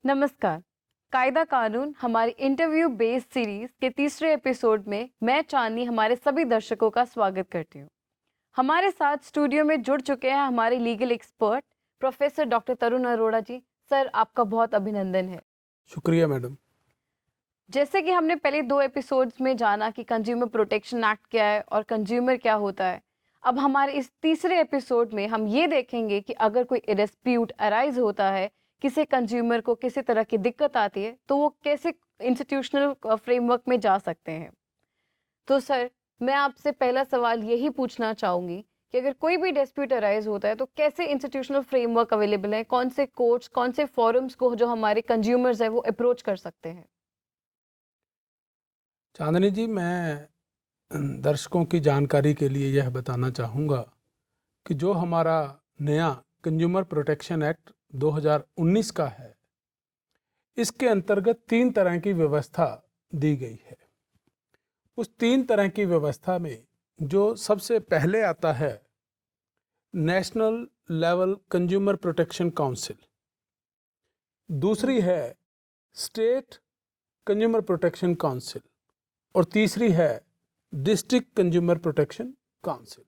नमस्कार। कायदा कानून हमारी इंटरव्यू बेस्ड सीरीज के तीसरे एपिसोड में मैं चांदनी हमारे सभी दर्शकों का स्वागत करती हूँ। हमारे साथ स्टूडियो में जुड़ चुके हैं हमारे लीगल एक्सपर्ट प्रोफेसर डॉक्टर तरुण अरोड़ा जी। सर, आपका बहुत अभिनंदन है। शुक्रिया मैडम। जैसे कि हमने पहले 2 एपिसोड्स में जाना कि कंज्यूमर प्रोटेक्शन एक्ट क्या है और कंज्यूमर क्या होता है, अब हमारे इस तीसरे एपिसोड में हम ये देखेंगे कि अगर कोई डिस्प्यूट अराइज होता है, किसी कंज्यूमर को किसी तरह की दिक्कत आती है, तो वो कैसे इंस्टीट्यूशनल फ्रेमवर्क में जा सकते हैं। तो सर, मैं आपसे पहला सवाल यही पूछना चाहूंगी कि अगर कोई भी डिस्प्यूट अराइज होता है तो कैसे इंस्टीट्यूशनल फ्रेमवर्क अवेलेबल है, कौन से कोर्ट्स, कौन से फोरम्स को जो हमारे कंज्यूमर्स हैं वो अप्रोच कर सकते हैं। चांदनी जी, मैं दर्शकों की जानकारी के लिए यह बताना चाहूँगा कि जो हमारा नया कंज्यूमर प्रोटेक्शन एक्ट 2019 का है, इसके अंतर्गत 3 तरह की व्यवस्था दी गई है। उस 3 तरह की व्यवस्था में जो सबसे पहले आता है, national level consumer protection council, दूसरी है स्टेट कंज्यूमर प्रोटेक्शन काउंसिल और तीसरी है डिस्ट्रिक्ट कंज्यूमर प्रोटेक्शन काउंसिल।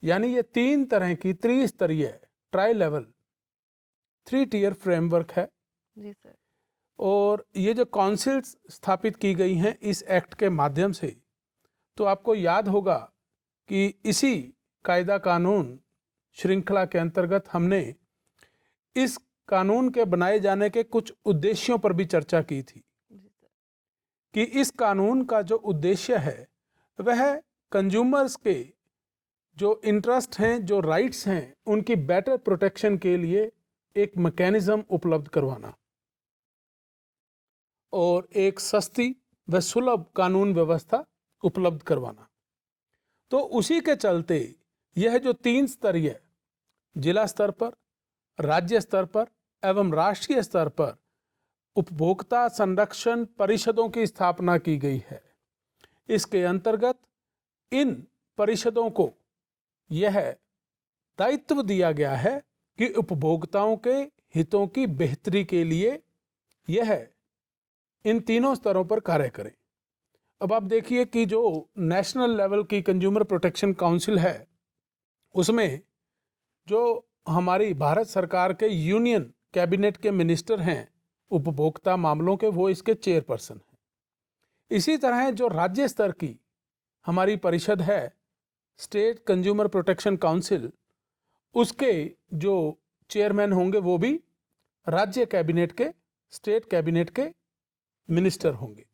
यानी ये 3 तरह की त्रिस्तरीय ट्राई लेवल 3 टियर फ्रेमवर्क है। जी सर। और ये जो काउंसिल्स स्थापित की गई हैं इस एक्ट के माध्यम से, तो आपको याद होगा कि इसी कायदा कानून श्रृंखला के अंतर्गत हमने इस कानून के बनाए जाने के कुछ उद्देश्यों पर भी चर्चा की थी कि इस कानून का जो उद्देश्य है वह कंज्यूमर्स के जो इंटरेस्ट हैं, जो राइट्स हैं, उनकी बेटर प्रोटेक्शन के लिए एक मैकेनिज्म उपलब्ध करवाना और एक सस्ती व सुलभ कानून व्यवस्था उपलब्ध करवाना। तो उसी के चलते यह जो 3 स्तरीय जिला स्तर पर, राज्य स्तर पर एवं राष्ट्रीय स्तर पर उपभोक्ता संरक्षण परिषदों की स्थापना की गई है। इसके अंतर्गत इन परिषदों को यह दायित्व दिया गया है कि उपभोक्ताओं के हितों की बेहतरी के लिए यह इन तीनों स्तरों पर कार्य करें। अब आप देखिए कि जो नेशनल लेवल की कंज्यूमर प्रोटेक्शन काउंसिल है, उसमें जो हमारी भारत सरकार के यूनियन कैबिनेट के मिनिस्टर हैं उपभोक्ता मामलों के, वो इसके चेयरपर्सन हैं। इसी तरह जो राज्य स्तर की हमारी परिषद है स्टेट कंज्यूमर प्रोटेक्शन काउंसिल, उसके जो चेयरमैन होंगे वो भी राज्य कैबिनेट के, स्टेट कैबिनेट के मिनिस्टर होंगे।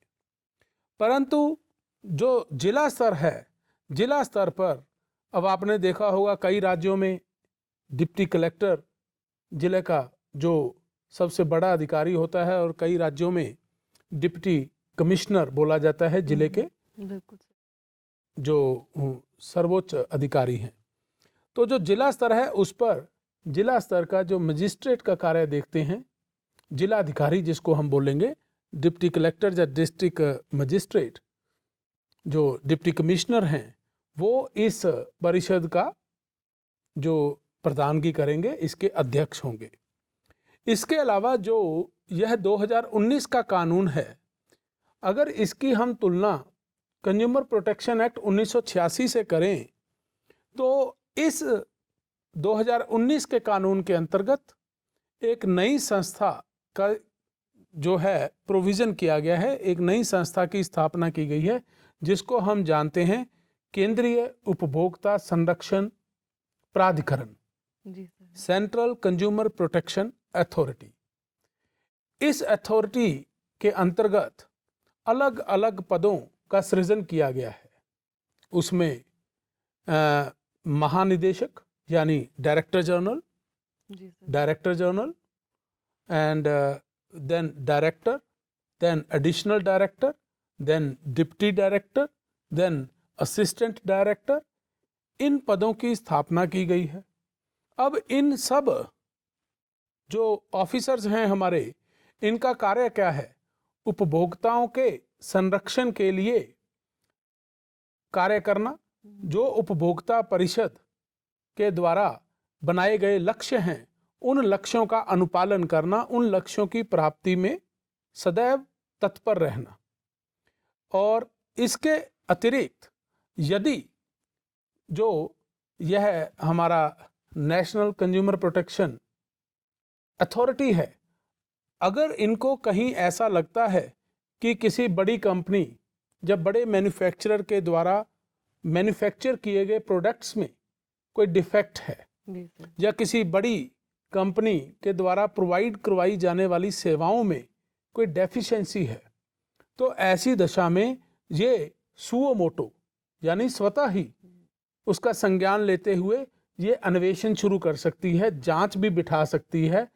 परंतु जो जिला स्तर है, जिला स्तर पर अब आपने देखा होगा कई राज्यों में डिप्टी कलेक्टर जिले का जो सबसे बड़ा अधिकारी होता है और कई राज्यों में डिप्टी कमिश्नर बोला जाता है जिले के जो सर्वोच्च अधिकारी हैं। तो जो जिला स्तर है उस पर जिला स्तर का जो मजिस्ट्रेट का कार्य देखते हैं, जिला अधिकारी जिसको हम बोलेंगे, डिप्टी कलेक्टर या डिस्ट्रिक्ट मजिस्ट्रेट, जो डिप्टी कमिश्नर हैं, वो इस परिषद का जो प्रधानगी करेंगे, इसके अध्यक्ष होंगे। इसके अलावा जो यह 2019 का कानून है, अगर इसकी हम तुलना कंज्यूमर प्रोटेक्शन एक्ट 1986 से करें तो इस 2019 के कानून के अंतर्गत एक नई संस्था का जो है प्रोविज़न किया गया है, एक नई संस्था की स्थापना की गई है जिसको हम जानते हैं केंद्रीय उपभोक्ता संरक्षण प्राधिकरण, सेंट्रल कंज्यूमर प्रोटेक्शन अथॉरिटी। इस अथॉरिटी के अंतर्गत अलग अलग पदों का सृजन किया गया है। उसमें महानिदेशक यानी director general and then director, then additional director, then deputy director, then assistant director, इन पदों की स्थापना की गई है। अब इन सब जो ऑफिसर्स हैं हमारे, इनका कार्य क्या है? उपभोक्ताओं के संरक्षण के लिए कार्य करना। जो उपभोक्ता परिषद के द्वारा बनाए गए लक्ष्य हैं उन लक्ष्यों का अनुपालन करना, उन लक्ष्यों की प्राप्ति में सदैव तत्पर रहना। और इसके अतिरिक्त यदि जो यह हमारा नेशनल कंज्यूमर प्रोटेक्शन अथॉरिटी है, अगर इनको कहीं ऐसा लगता है कि किसी बड़ी कंपनी जब बड़े मैन्युफैक्चरर के द्वारा मैन्युफैक्चर किए गए प्रोडक्ट्स में कोई डिफेक्ट है या किसी बड़ी कंपनी के द्वारा प्रोवाइड करवाई जाने वाली सेवाओं में कोई डेफिशिएंसी है, तो ऐसी दशा में ये सुओ मोटो यानी स्वतः ही उसका संज्ञान लेते हुए ये अन्वेषण शुरू कर सकती है, जांच भी बिठा सकती है।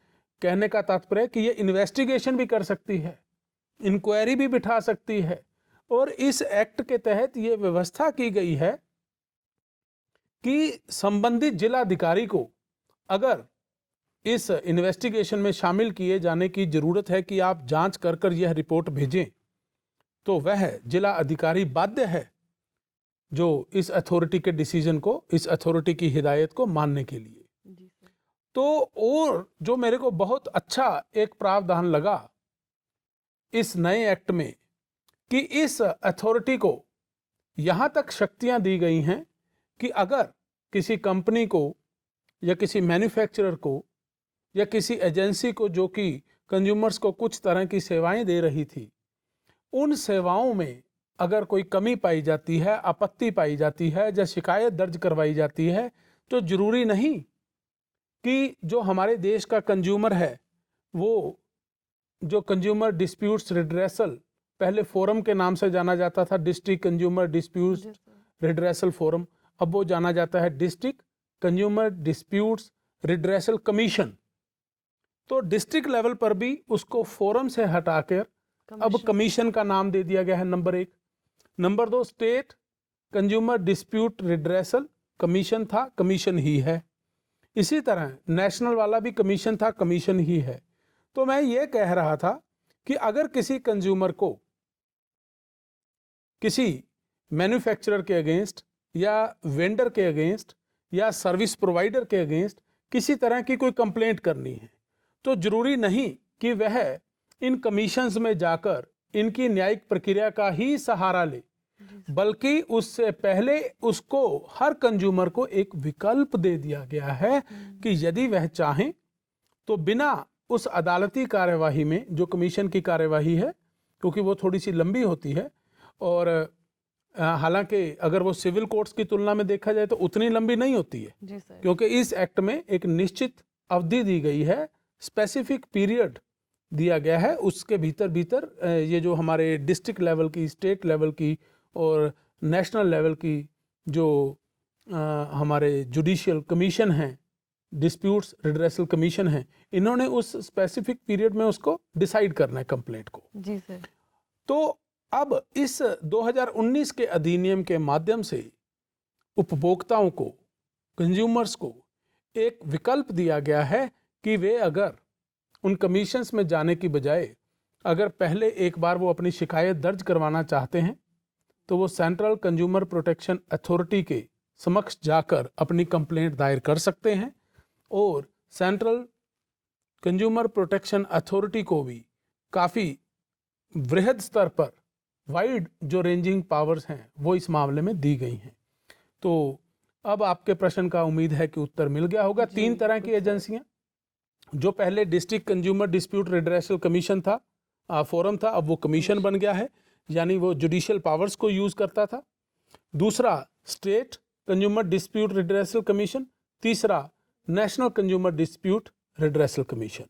कहने का तात्पर्य है कि ये इन्वेस्टिगेशन भी कर सकती है, इंक्वायरी भी बिठा सकती है। और इस एक्ट के तहत ये व्यवस्था की गई है कि संबंधित जिलाधिकारी को अगर इस इन्वेस्टिगेशन में शामिल किए जाने की जरूरत है कि आप जांच कर कर यह रिपोर्ट भेजें, तो वह जिला अधिकारी बाध्य है जो इस अथॉरिटी के डिसीजन को, इस अथॉरिटी की हिदायत को मानने के लिए। तो और जो मेरे को बहुत अच्छा एक प्रावधान लगा इस नए एक्ट में कि इस अथॉरिटी को यहाँ तक शक्तियाँ दी गई हैं कि अगर किसी कंपनी को या किसी मैन्युफैक्चरर को या किसी एजेंसी को जो कि कंज्यूमर्स को कुछ तरह की सेवाएं दे रही थी, उन सेवाओं में अगर कोई कमी पाई जाती है, आपत्ति पाई जाती है या शिकायत दर्ज करवाई जाती है, तो जरूरी नहीं कि जो हमारे देश का कंज्यूमर है वो जो कंज्यूमर डिस्प्यूट्स रिड्रेसल, पहले फोरम के नाम से जाना जाता था, district consumer disputes redressal forum, अब वो जाना जाता है district consumer disputes redressal commission. तो डिस्ट्रिक्ट लेवल पर भी उसको फोरम से हटाकर अब कमीशन का नाम दे दिया गया है, number 1। Number 2, state consumer dispute redressal commission था, कमीशन ही है। इसी तरह नेशनल वाला भी कमीशन था, कमीशन ही है। तो मैं ये कह रहा था कि अगर किसी कंज्यूमर को किसी मैन्युफैक्चरर के अगेंस्ट या वेंडर के अगेंस्ट या सर्विस प्रोवाइडर के अगेंस्ट किसी तरह की कोई कंप्लेंट करनी है, तो जरूरी नहीं कि वह इन कमीशंस में जाकर इनकी न्यायिक प्रक्रिया का ही सहारा ले, बल्कि उससे पहले उसको हर कंज्यूमर को एक विकल्प दे दिया गया है कि यदि वह चाहें तो बिना उस अदालती कार्यवाही में, जो कमीशन की कार्यवाही है, क्योंकि वो थोड़ी सी लंबी होती है और हालांकि अगर वो सिविल कोर्ट्स की तुलना में देखा जाए तो उतनी लंबी नहीं होती है, क्योंकि इस एक्ट में एक निश्चित अवधि दी गई है, स्पेसिफिक पीरियड दिया गया है, उसके भीतर ये जो हमारे डिस्ट्रिक्ट लेवल की, स्टेट लेवल की और नेशनल लेवल की जो हमारे जुडिशियल कमीशन हैं, डिस्प्यूट्स रिड्रेसल कमीशन है, इन्होंने उस स्पेसिफिक पीरियड में उसको डिसाइड करना है कंप्लेंट को। जी सर। तो अब इस 2019 के अधिनियम के माध्यम से उपभोक्ताओं को, कंज्यूमर्स को एक विकल्प दिया गया है कि वे अगर उन कमीशंस में जाने की बजाय अगर पहले एक बार वो अपनी शिकायत दर्ज करवाना चाहते हैं तो वो सेंट्रल कंज्यूमर प्रोटेक्शन अथॉरिटी के समक्ष जाकर अपनी कंप्लेंट दायर कर सकते हैं। और सेंट्रल कंज्यूमर प्रोटेक्शन अथॉरिटी को भी काफ़ी वृहद स्तर पर वाइड जो रेंजिंग पावर्स हैं वो इस मामले में दी गई हैं। तो अब आपके प्रश्न का उम्मीद है कि उत्तर मिल गया होगा। 3 तरह की एजेंसियां, जो पहले district consumer dispute redressal commission था, फोरम था, अब वो कमीशन बन गया है, यानी वो जुडिशियल पावर्स को यूज करता था। दूसरा state consumer dispute redressal commission, तीसरा national consumer dispute redressal commission.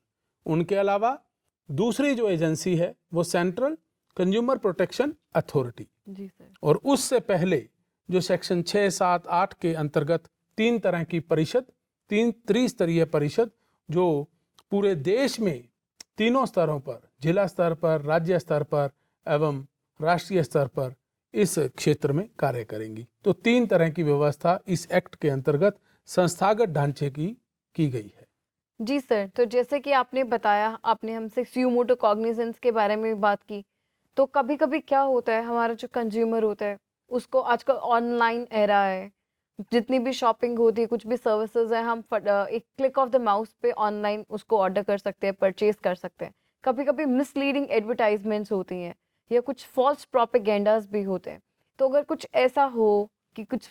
उनके अलावा दूसरी जो एजेंसी है वो सेंट्रल कंज्यूमर प्रोटेक्शन अथॉरिटी। जी सर। और उससे पहले जो सेक्शन 6, 7, 8 के अंतर्गत 3 तरह की परिषद, 3 त्रिस्तरीय परिषद जो पूरे देश में तीनों स्तरों पर, जिला स्तर पर, राज्य स्तर पर एवं राष्ट्रीय स्तर पर इस क्षेत्र में कार्य करेंगी। तो 3 तरह की व्यवस्था इस एक्ट के अंतर्गत संस्थागत ढांचे की गई है। जी सर। तो जैसे कि आपने बताया, आपने हमसे सुओ मोटो कॉग्निजेंस के बारे में बात की, तो कभी कभी क्या होता है, हमारा जो कंज्यूमर होता है उसको, आजकल ऑनलाइन एरा है, जितनी भी शॉपिंग होती है, कुछ भी सर्विसेज है, हम एक क्लिक ऑफ द माउस पे ऑनलाइन उसको ऑर्डर कर सकते हैं, परचेज कर सकते हैं। कभी कभी मिसलीडिंग एडवर्टाइजमेंट्स होती हैं या कुछ फॉल्स प्रोपेगेंडास भी होते हैं। तो अगर कुछ ऐसा हो कि कुछ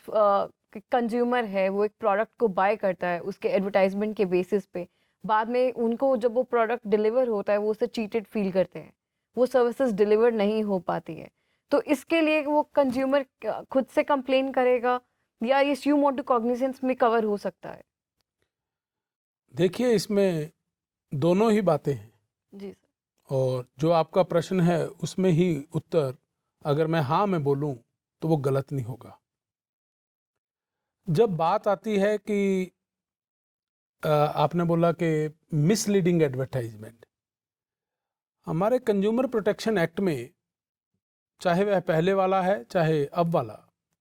कंज्यूमर है, वो एक प्रोडक्ट को बाय करता है उसके एडवर्टाइजमेंट के बेसिस पे, बाद में उनको जब वो प्रोडक्ट डिलीवर होता है वो उसे चीटेड फील करते हैं, वो सर्विसेज डिलीवर नहीं हो पाती है, तो इसके लिए वो कंज्यूमर खुद से कंप्लेन करेगा या ये यू वांट टू कॉग्निजेंस में कवर हो सकता है? देखिए, इसमें दोनों ही बातें हैं। जी सर। और जो आपका प्रश्न है उसमें ही उत्तर अगर मैं हाँ में बोलूं तो वो गलत नहीं होगा। जब बात आती है कि आपने बोला कि मिसलीडिंग एडवर्टाइजमेंट, हमारे कंज्यूमर प्रोटेक्शन एक्ट में, चाहे वह पहले वाला है चाहे अब वाला,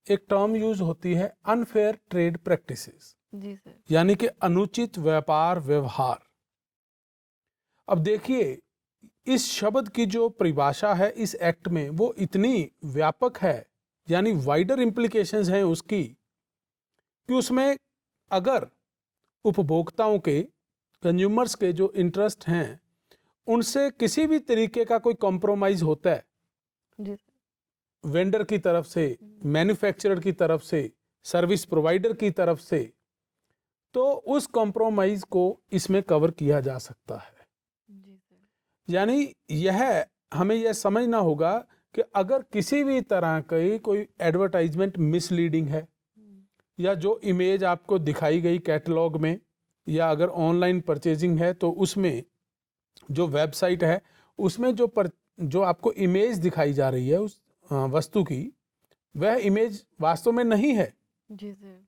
एक टर्म यूज होती है अनफेयर ट्रेड प्रैक्टिसेस, जी सर। यानी कि अनुचित व्यापार व्यवहार। अब देखिए, इस शब्द की जो परिभाषा है इस एक्ट में वो इतनी व्यापक है, यानी वाइडर इम्प्लीकेशंस हैं उसकी, कि उसमें अगर उपभोक्ताओं के, कंज्यूमर्स के जो इंटरेस्ट हैं उनसे किसी भी तरीके का कोई कॉम्प्रोमाइज होता है, जी सर। वेंडर की तरफ से, मैन्युफैक्चरर की तरफ से, सर्विस प्रोवाइडर की तरफ से, तो उस कॉम्प्रोमाइज को इसमें कवर किया जा सकता है। जी सर। यानी यह हमें यह समझना होगा कि अगर किसी भी तरह की कोई एडवर्टाइजमेंट मिसलीडिंग है, या जो इमेज आपको दिखाई गई कैटलॉग में, या अगर ऑनलाइन परचेजिंग है तो उसमें जो वेबसाइट है उसमें जो आपको इमेज दिखाई जा रही है उस वस्तु की, वह इमेज वास्तव में नहीं है, जी सर।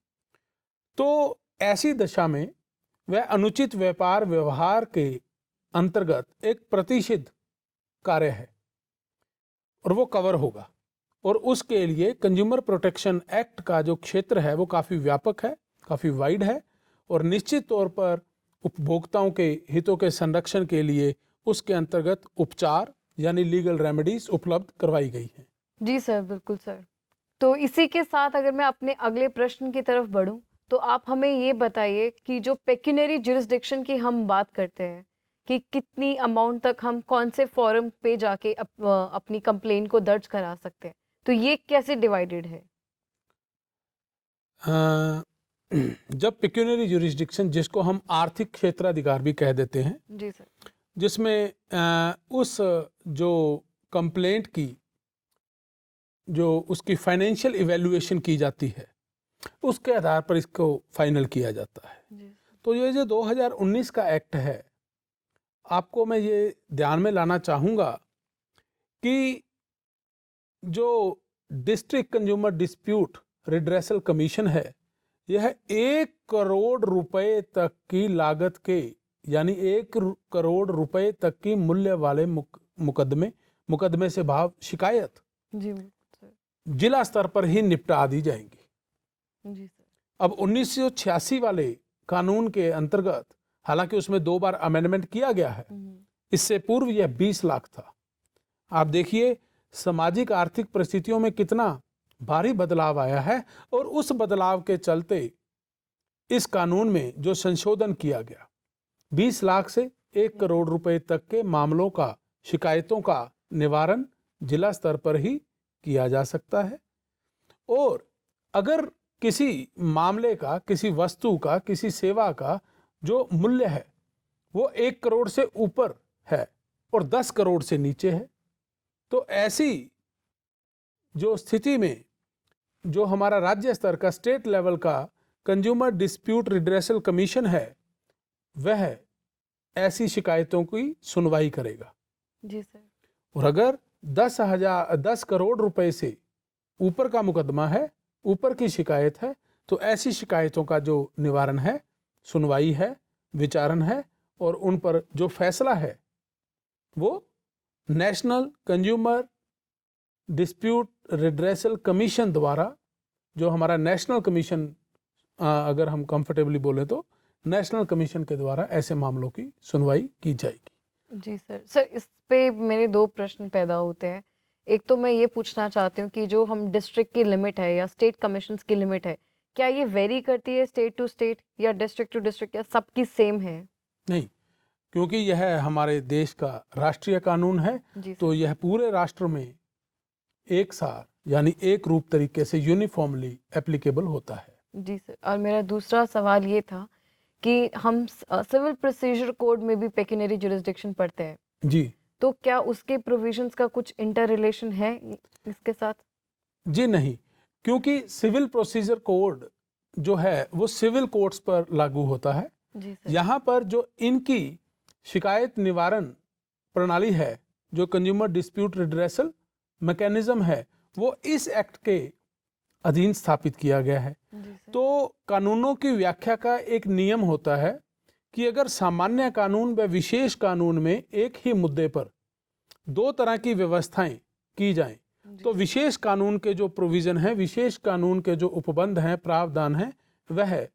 तो ऐसी दशा में वह अनुचित व्यापार व्यवहार के अंतर्गत एक प्रतिषिद्ध कार्य है और वो कवर होगा। और उसके लिए कंज्यूमर प्रोटेक्शन एक्ट का जो क्षेत्र है वो काफ़ी व्यापक है, काफ़ी वाइड है, और निश्चित तौर पर उपभोक्ताओं के हितों के संरक्षण के लिए उसके अंतर्गत उपचार यानी लीगल रेमेडीज उपलब्ध करवाई गई हैं। जी सर, बिल्कुल सर। तो इसी के साथ अगर मैं अपने अगले प्रश्न की तरफ बढ़ूं, तो आप हमें ये बताइए कि जो पेक्यूनरी जुरिस्डिक्शन की हम बात करते हैं कि कितनी अमाउंट तक हम कौन से फॉरम पे जाके अपनी कंप्लेन को दर्ज करा सकते हैं, तो ये कैसे डिवाइडेड है? जब पेक्यूनरी जुरिस्डिक्शन, जिसको हम आर्थिक क्षेत्राधिकार भी कह देते हैं, जी सर। जिसमें उस जो कंप्लेंट की जो उसकी फाइनेंशियल इवैल्यूएशन की जाती है उसके आधार पर इसको फाइनल किया जाता है। जी। तो ये जो 2019 का एक्ट है, आपको मैं ये ध्यान में लाना चाहूँगा कि जो district consumer dispute redressal commission है, यह 1 करोड़ रुपए तक की लागत के, यानी 1 करोड़ रुपए तक की मूल्य वाले मुकदमे से भाव शिकायत जी सर। जिला स्तर पर ही निपटा दी जाएंगी। जी सर। अब 1986 वाले कानून के अंतर्गत, हालांकि उसमें 2 बार अमेंडमेंट किया गया है, इससे पूर्व यह 20 लाख था। आप देखिए सामाजिक आर्थिक परिस्थितियों में कितना भारी बदलाव आया है, और उस बदलाव के चलते इस कानून में जो संशोधन किया गया, 20 लाख से 1 करोड़ रुपए तक के मामलों का, शिकायतों का निवारण जिला स्तर पर ही किया जा सकता है। और अगर किसी मामले का, किसी वस्तु का, किसी सेवा का जो मूल्य है वो 1 करोड़ से ऊपर है और 10 करोड़ से नीचे है, तो ऐसी जो स्थिति में जो हमारा राज्य स्तर का, स्टेट लेवल का कंज्यूमर डिस्प्यूट रिड्रेसल कमीशन है, वह ऐसी शिकायतों की सुनवाई करेगा। जी सर। और अगर 10 करोड़ रुपए से ऊपर का मुकदमा है, ऊपर की शिकायत है, तो ऐसी शिकायतों का जो निवारण है, सुनवाई है, विचारण है, और उन पर जो फैसला है वो national consumer dispute redressal commission द्वारा, जो हमारा नेशनल कमीशन, अगर हम कंफर्टेबली बोले तो नेशनल कमीशन के द्वारा ऐसे मामलों की सुनवाई की जाएगी। जी सर। सर, इस पे मेरे 2 प्रश्न पैदा होते हैं। एक तो मैं ये पूछना चाहती हूँ कि जो हम डिस्ट्रिक्ट की लिमिट है या स्टेट कमीशंस की लिमिट है, क्या ये वेरी करती है स्टेट टू स्टेट या डिस्ट्रिक्ट टू डिस्ट्रिक्ट, या सबकी सेम है? नहीं, क्योंकि यह हमारे देश का राष्ट्रीय कानून है, जी तो सर। यह पूरे राष्ट्र में एक साथ यानी एक रूप तरीके से यूनिफॉर्मली एप्लीकेबल होता है। जी सर, और मेरा दूसरा सवाल ये था कि हम सिविल प्रोसीजर कोड में भी पेक्यूनियरी जुरिस्डिक्शन पढ़ते हैं, जी तो क्या उसके प्रोविजंस का कुछ इंटर रिलेशन है इसके साथ? जी नहीं, क्योंकि सिविल प्रोसीजर कोड जो है वो सिविल कोर्ट्स पर लागू होता है। जी सर। यहाँ पर जो इनकी शिकायत निवारण प्रणाली है, जो कंज्यूमर डिस्प्यूट रिड्रेसल मैकेनिज्म है, वो इस एक्ट के अधीन स्थापित किया गया है। जी सर। तो कानूनों की व्याख्या का एक नियम होता है कि अगर सामान्य कानून व विशेष कानून में एक ही मुद्दे पर दो तरह की व्यवस्थाएं की जाएं, तो विशेष कानून के जो प्रोविजन हैं, विशेष कानून के जो उपबंध हैं, प्रावधान हैं, वह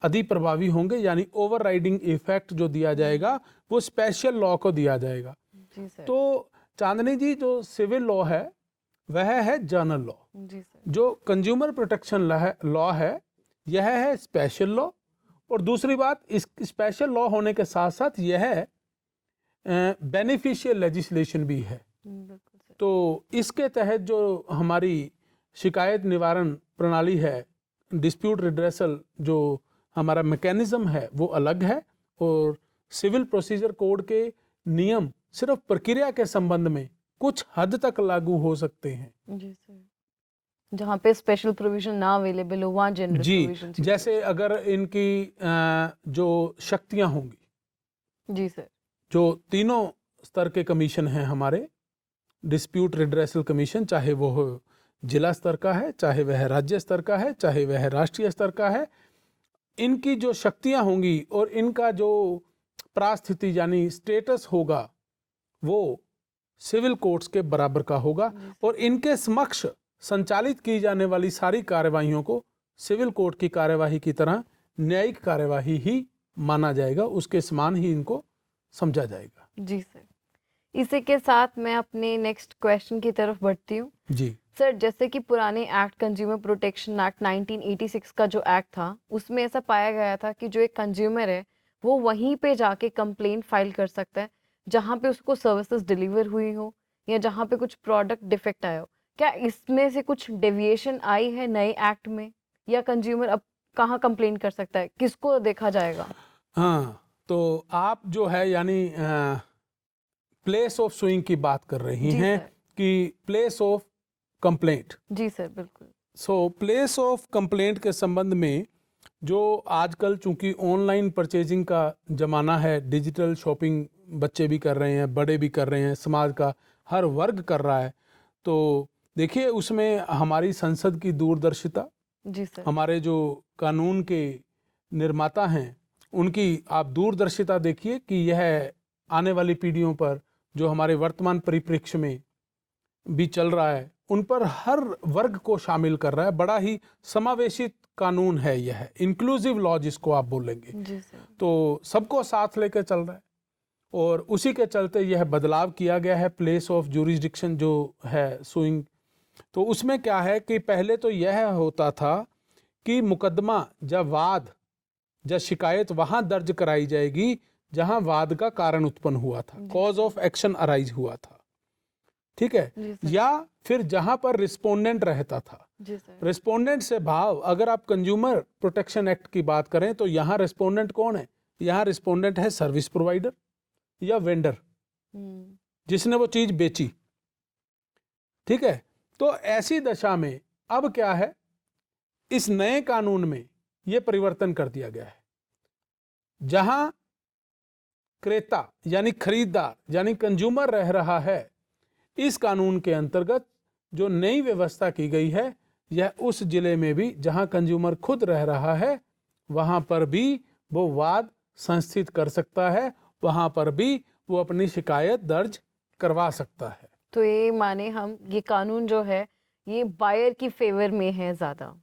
अधिप्रभावी होंगे, यानी ओवरराइडिंग इफेक्ट जो दिया जाएगा वो स्पेशल लॉ को दिया जाएगा। जी सर। तो चांदनी जी, जो सिविल लॉ है वह है जनरल लॉ, जी सर। जो कंज्यूमर प्रोटेक्शन लॉ है यह है स्पेशल लॉ। और दूसरी बात, इस स्पेशल लॉ होने के साथ साथ यह बेनिफिशियल लेजिस्लेशन भी है। बिल्कुल सर। तो इसके तहत जो हमारी शिकायत निवारण प्रणाली है, डिस्प्यूट रिड्रेसल जो हमारा मैकेनिज्म है वो अलग है, और सिविल प्रोसीजर कोड के नियम सिर्फ प्रक्रिया के संबंध में कुछ हद तक लागू हो सकते हैं। जी सर, जहाँ पे स्पेशल प्रोविजन ना अवेलेबल हो वहाँ जनरल जी, प्रोविजन। जैसे अगर इनकी जो शक्तियां होंगी, जी सर। जो तीनों स्तर के कमीशन हैं हमारे, डिस्प्यूट रिड्रेसल कमीशन, चाहे वो जिला स्तर का है, चाहे वह राज्य स्तर का है, चाहे वह राष्ट्रीय स्तर का है, इनकी जो शक्तियां होंगी और इनका जो प्रास्थिति यानी स्टेटस होगा वो सिविल कोर्ट्स के बराबर का होगा, और इनके समक्ष संचालित की जाने वाली सारी कार्यवाहियों को सिविल कोर्ट की कार्यवाही की तरह न्यायिक कार्यवाही ही माना जाएगा, उसके समान ही इनको समझा जाएगा। जी सर, इसी के साथ मैं अपने नेक्स्ट क्वेश्चन की तरफ बढ़ती हूँ। जी सर, जैसे कि पुराने एक्ट कंज्यूमर प्रोटेक्शन एक्ट 1986 का जो एक्ट था, उसमें ऐसा पाया गया था कि जो एक कंज्यूमर है वो वहीं पे जाके कंप्लेंट फाइल कर सकता है जहाँ पे उसको सर्विसेज डिलीवर हुई हो या जहाँ पे कुछ प्रोडक्ट डिफेक्ट आया हो। क्या इसमें से कुछ डेविएशन आई है नए एक्ट में, या कंज्यूमर अब कहाँ कंप्लेंट कर सकता है, किसको देखा जाएगा? हाँ, तो आप जो है यानी प्लेस ऑफ सुइंग की बात कर रही जी हैं सर। कि प्लेस ऑफ कंप्लेंट। जी सर, बिल्कुल। सो प्लेस ऑफ कंप्लेंट के संबंध में जो आजकल चूंकि ऑनलाइन परचेजिंग का ज़माना है, डिजिटल शॉपिंग बच्चे भी कर रहे हैं, बड़े भी कर रहे हैं, समाज का हर वर्ग कर रहा है, तो देखिए उसमें हमारी संसद की दूरदर्शिता, जी सर। हमारे जो कानून के निर्माता हैं उनकी आप दूरदर्शिता देखिए कि यह आने वाली पीढ़ियों पर जो हमारे वर्तमान परिप्रेक्ष्य में भी चल रहा है उन पर हर वर्ग को शामिल कर रहा है। बड़ा ही समावेशित कानून है, यह इंक्लूसिव लॉ जिसको आप बोलेंगे। जी सर। तो सबको साथ लेकर चल रहा है, और उसी के चलते यह बदलाव किया गया है प्लेस ऑफ जुरिस्डिक्शन जो है सुइंग। तो उसमें क्या है कि पहले तो यह होता था कि मुकदमा या वाद या शिकायत वहां दर्ज कराई जाएगी जहां वाद का कारण उत्पन्न हुआ था, कॉज ऑफ एक्शन अराइज हुआ था, ठीक है, जी सर। या फिर जहां पर रिस्पोंडेंट रहता था। जी सर। रिस्पोंडेंट से भाव, अगर आप कंज्यूमर प्रोटेक्शन एक्ट की बात करें तो यहाँ रिस्पोंडेंट कौन है? यहाँ रिस्पोंडेंट है सर्विस प्रोवाइडर या वेंडर, जिसने वो चीज बेची, ठीक है। तो ऐसी दशा में अब क्या है, इस नए कानून में यह परिवर्तन कर दिया गया है, जहां क्रेता यानी खरीदार यानी कंज्यूमर रह रहा है, इस कानून के अंतर्गत जो नई व्यवस्था की गई है यह उस जिले में भी जहां कंज्यूमर खुद रह रहा है वहां पर भी वो वाद संस्थित कर सकता है, वहां पर भी वो अपनी शिकायत दर्ज करवा सकता है। तो ये माने हम ये कानून जो है ये बायर की फेवर में है ज्यादा?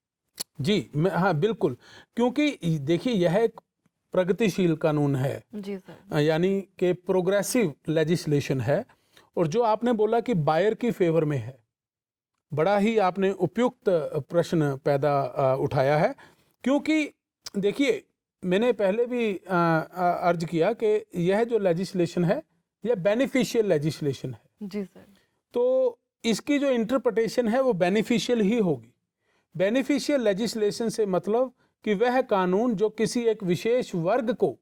जी हाँ बिल्कुल, क्योंकि देखिए यह एक प्रगतिशील कानून है। जी सर। यानी कि प्रोग्रेसिव लेजिस्लेशन है, और जो आपने बोला कि बायर की फेवर में है, बड़ा ही आपने उपयुक्त प्रश्न पैदा उठाया है। क्योंकि देखिए, मैंने पहले भी अर्ज किया कि यह जो लेजिस्लेशन है यह बेनिफिशियल लेजिस्लेशन है। जी सर। तो इसकी जो इंटरप्रिटेशन है वो बेनिफिशियल ही होगी। बेनिफिशियल लेजिस्लेशन से मतलब कि वह कानून जो किसी एक विशेष वर्ग को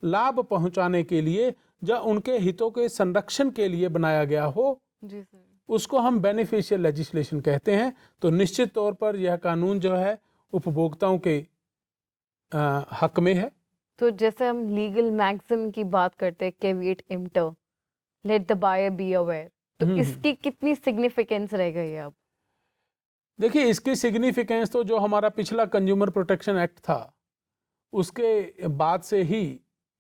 लाभ पहुंचाने के लिए या उनके हितों के संरक्षण के लिए बनाया गया हो, जी सर। उसको हम बेनिफिशियल लेजिस्लेशन कहते हैं। तो निश्चित तौर पर यह कानून जो है उपभोक्ताओं के हक में है। तो जैसे हम लीगल मैक्सिम की बात करते हैं, caveat emptor, let the buyer be aware, तो इसकी कितनी सिग्निफिकेंस रह गई है अब? देखिए, इसकी सिग्निफिकेंस तो जो हमारा पिछला कंज्यूमर प्रोटेक्शन एक्ट था उसके बाद से ही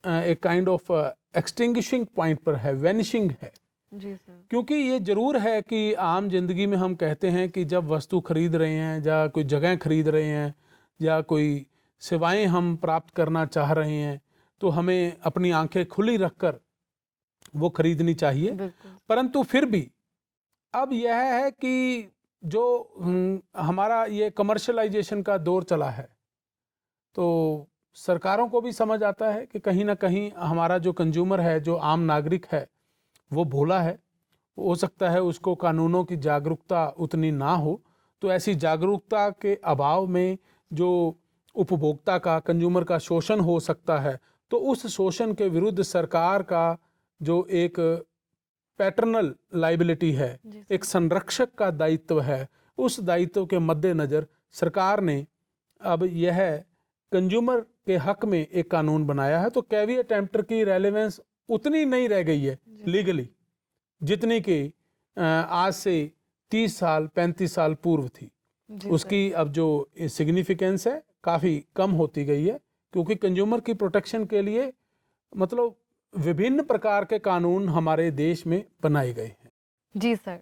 एक काइंड ऑफ एक्सटिंग्विशिंग पॉइंट पर है, वैनिशिंग है। जी सर। क्योंकि ये जरूर है कि आम जिंदगी में हम कहते हैं कि जब वस्तु खरीद रहे हैं या कोई जगह खरीद रहे हैं या कोई सेवाएं हम प्राप्त करना चाह रहे हैं तो हमें अपनी आंखें खुली रखकर वो खरीदनी चाहिए। बिल्कुल। परंतु फिर भी अब यह है कि जो हमारा ये कमर्शलाइजेशन का दौर चला है, तो सरकारों को भी समझ आता है कि कहीं ना कहीं हमारा जो कंज्यूमर है, जो आम नागरिक है, वो भोला है। हो सकता है उसको कानूनों की जागरूकता उतनी ना हो, तो ऐसी जागरूकता के अभाव में जो उपभोक्ता का, कंज्यूमर का शोषण हो सकता है, तो उस शोषण के विरुद्ध सरकार का जो एक पैटर्नल लाइबिलिटी है, एक संरक्षक का दायित्व है, उस दायित्व के मद्देनज़र सरकार ने अब यह कंज्यूमर के हक में एक कानून बनाया है। तो कैविएट एम्प्टर की रेलेवेंस उतनी नहीं रह गई है लीगली जितनी कि आज से 30 साल 35 साल पूर्व थी। उसकी अब जो सिग्निफिकेंस है काफ़ी कम होती गई है, क्योंकि कंज्यूमर की प्रोटेक्शन के लिए मतलब विभिन्न प्रकार के कानून हमारे देश में बनाए गए हैं। जी सर।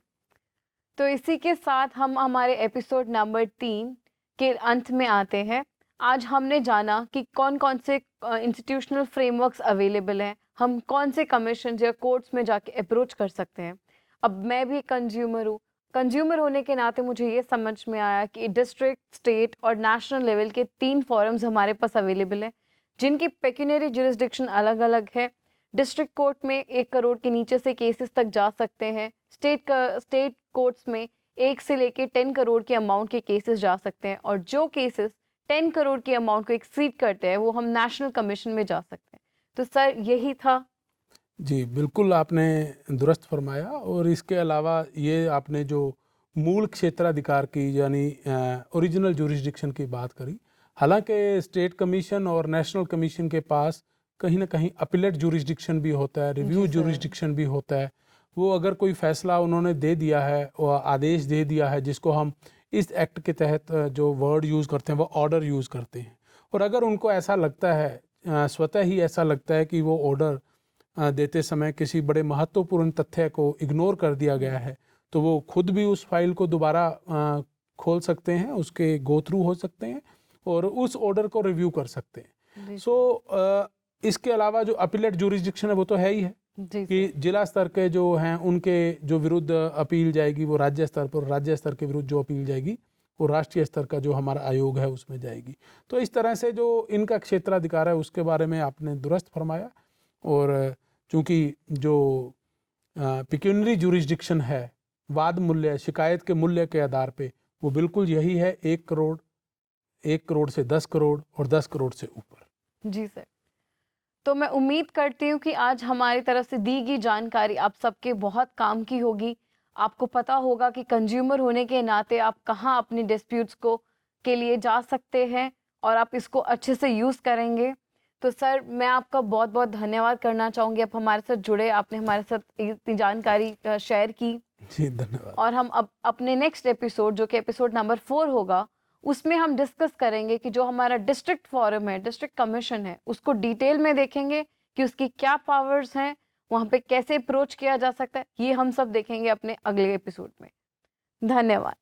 तो इसी के साथ हम हमारे एपिसोड नंबर 3 के अंत में आते हैं। आज हमने जाना कि कौन कौन से इंस्टीट्यूशनल फ्रेमवर्क्स अवेलेबल हैं, हम कौन से कमीशन या कोर्ट्स में जाके अप्रोच कर सकते हैं। अब मैं भी कंज्यूमर हूँ, कंज्यूमर होने के नाते मुझे ये समझ में आया कि डिस्ट्रिक्ट, स्टेट और नेशनल लेवल के 3 फोरम्स हमारे पास अवेलेबल हैं, जिनकी पेक्यूनियरी जुरिस्डिक्शन अलग अलग है। डिस्ट्रिक्ट कोर्ट में 1 करोड़ के नीचे से केसेस तक जा सकते हैं। स्टेट कोर्ट्स में 1 से लेके 10 करोड़ के अमाउंट के केसेस जा सकते हैं, और जो केसेस 10 करोड़ के अमाउंट को एक्सीड करते हैं वो हम नेशनल कमीशन में जा सकते हैं। तो सर यही था। जी बिल्कुल, आपने दुरुस्त फरमाया। और इसके अलावा ये आपने जो मूल क्षेत्राधिकार की यानी ओरिजिनल जुरिस्डिक्शन की बात करी, हालांकि स्टेट कमीशन और नेशनल कमीशन के पास कहीं ना कहीं अपीलेट जुरिस्डिक्शन भी होता है, रिव्यू जुरिस्डिक्शन भी होता है। वो अगर कोई फैसला उन्होंने दे दिया है और आदेश दे दिया है, जिसको हम इस एक्ट के तहत जो वर्ड यूज़ करते हैं वो ऑर्डर यूज़ करते हैं, और अगर उनको ऐसा लगता है, स्वतः ही ऐसा लगता है कि वो ऑर्डर देते समय किसी बड़े महत्वपूर्ण तथ्य को इग्नोर कर दिया गया है, तो वो खुद भी उस फाइल को दोबारा खोल सकते हैं, उसके गो थ्रू हो सकते हैं और उस ऑर्डर को रिव्यू कर सकते हैं। सो इसके अलावा जो अपीलेट जुरिस्डिक्शन है वो तो है ही है कि जिला स्तर के जो हैं उनके जो विरुद्ध अपील जाएगी वो राज्य स्तर पर, राज्य स्तर के विरुद्ध जो अपील जाएगी वो राष्ट्रीय स्तर का जो हमारा आयोग है उसमें जाएगी। तो इस तरह से जो इनका क्षेत्राधिकार है उसके बारे में आपने दुरुस्त फरमाया। और चूँकि जो पिक्यूनरी जुरिस्डिक्शन है, वाद मूल्य, शिकायत के मूल्य के आधार पे, वो बिल्कुल यही है 1 करोड़, 1 करोड़ से 10 करोड़ और 10 करोड़ से ऊपर। जी सर। तो मैं उम्मीद करती हूँ कि आज हमारी तरफ से दी गई जानकारी आप सबके बहुत काम की होगी। आपको पता होगा कि कंज्यूमर होने के नाते आप कहाँ अपनी डिस्प्यूट्स को के लिए जा सकते हैं और आप इसको अच्छे से यूज़ करेंगे। तो सर मैं आपका बहुत बहुत धन्यवाद करना चाहूँगी, आप हमारे साथ जुड़े, आपने हमारे साथ इतनी जानकारी शेयर की। जी धन्यवाद। और हम अब अपने नेक्स्ट एपिसोड जो कि एपिसोड नंबर 4 होगा, उसमें हम डिस्कस करेंगे कि जो हमारा डिस्ट्रिक्ट फोरम है, डिस्ट्रिक्ट कमीशन है, उसको डिटेल में देखेंगे कि उसकी क्या पावर्स हैं, वहाँ पे कैसे अप्रोच किया जा सकता है। ये हम सब देखेंगे अपने अगले एपिसोड में। धन्यवाद।